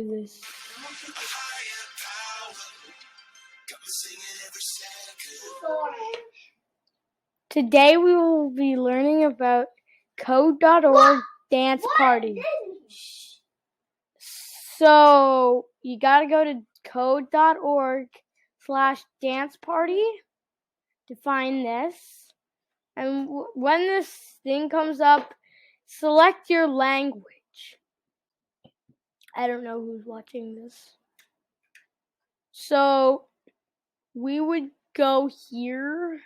this. Today we will be learning about code.org dance party. So you gotta go to code.org/dance party to find this. And when this thing comes up, select your language. I don't know who's watching this. So we would go here.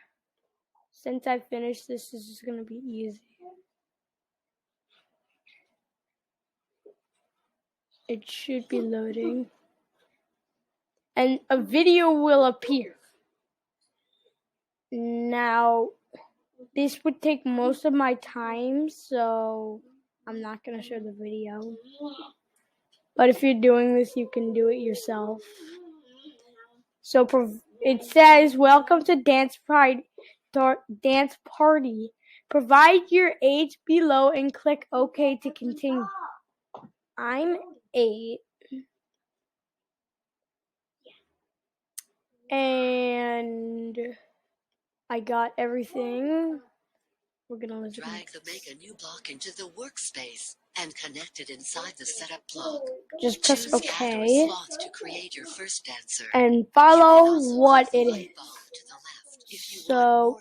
Since I finished this is going to be easy. It should be loading. And a video will appear. Now, this would take most of my time, so I'm not going to show the video. But if you're doing this, you can do it yourself. So it says, welcome to Dance Party. Provide your age below and click OK to continue. I'm 8. And I got everything. We're gonna listen. Drag the Make a New block into the workspace and connect it inside the setup block. Just press Choose OK slots to create your first dancer. and follow what it is. So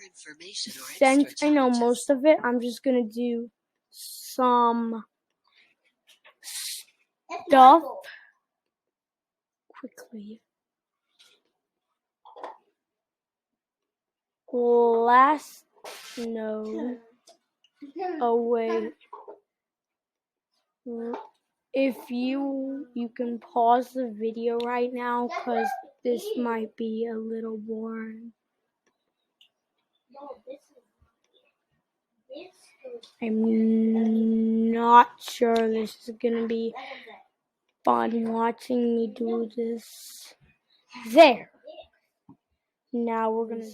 since I know most of it, I'm just gonna do some stuff quickly. No. Oh wait. If you can pause the video right now, because this might be a little boring. I'm not sure this is gonna be fun watching me do this. There. Now we're gonna.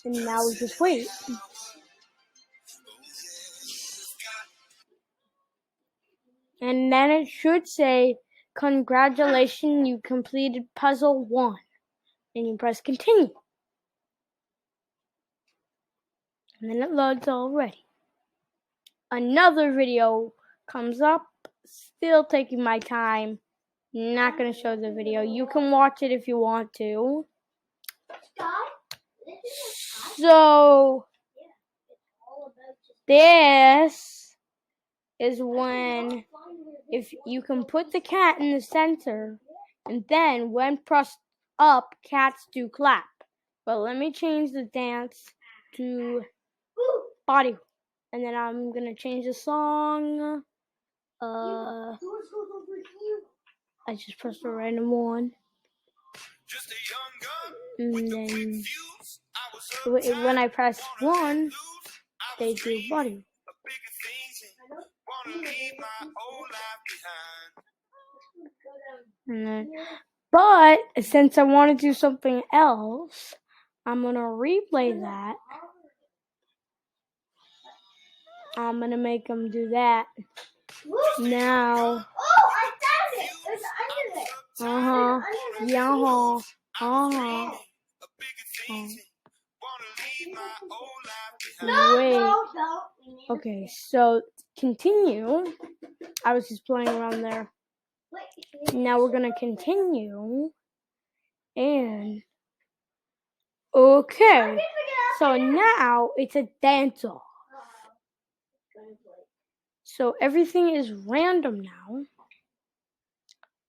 And now we just wait. And then it should say, congratulations, you completed puzzle 1. And you press continue. And then it loads already. Another video comes up, still taking my time. Not going to show the video. You can watch it if you want to. So, this is when, if you can put the cat in the center, and then when pressed up, cats do clap. But let me change the dance to body. And then I'm gonna change the song. I just pressed a random one. And then when I press 1, they do body. But since I want to do something else, I'm gonna replay that. I'm gonna make them do that. Now. Oh, I found it. It's under it. Wait. Okay, so continue. I was just playing around there. Now we're gonna continue. And okay. So now it's a dance off. So everything is random now.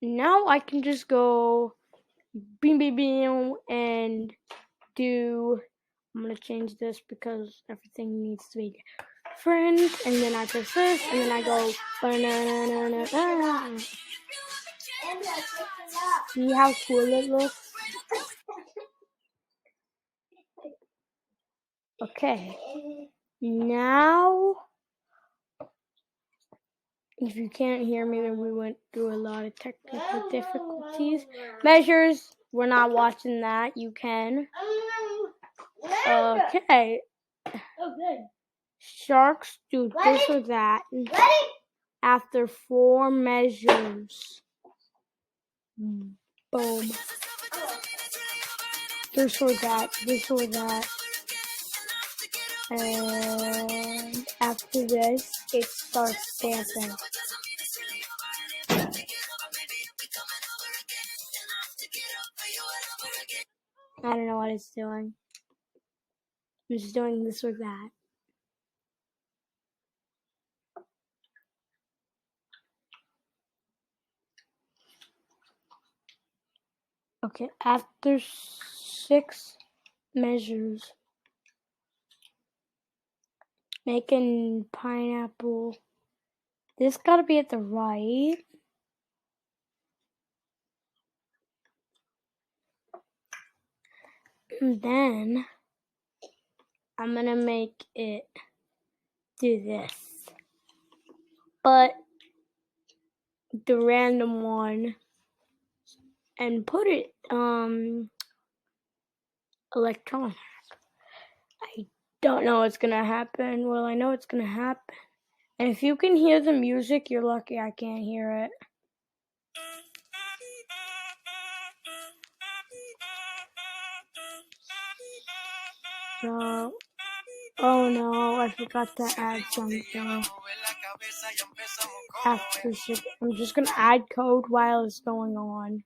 Now I can just go beam beam beam and do. I'm gonna change this because everything needs to be different. And then I press this, and then I go. See how cool it looks? Okay. Now, if you can't hear me, then we went through a lot of technical difficulties. Measures, we're not watching that. You can. Okay. Sharks do this or that after 4 measures. Boom. This or that, this or that. And after this, it starts dancing. I don't know what it's doing. I'm just doing this or that. Okay, after 6 measures, making pineapple. This gotta be at the right. And then I'm gonna make it do this. But the random one and put it electronic. I don't know what's gonna happen. Well, I know it's gonna happen. And if you can hear the music, you're lucky I can't hear it. So, oh no, I forgot to add something. After 6, I'm just gonna add code while it's going on.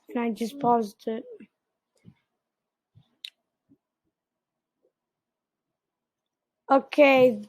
And I just paused it. Okay,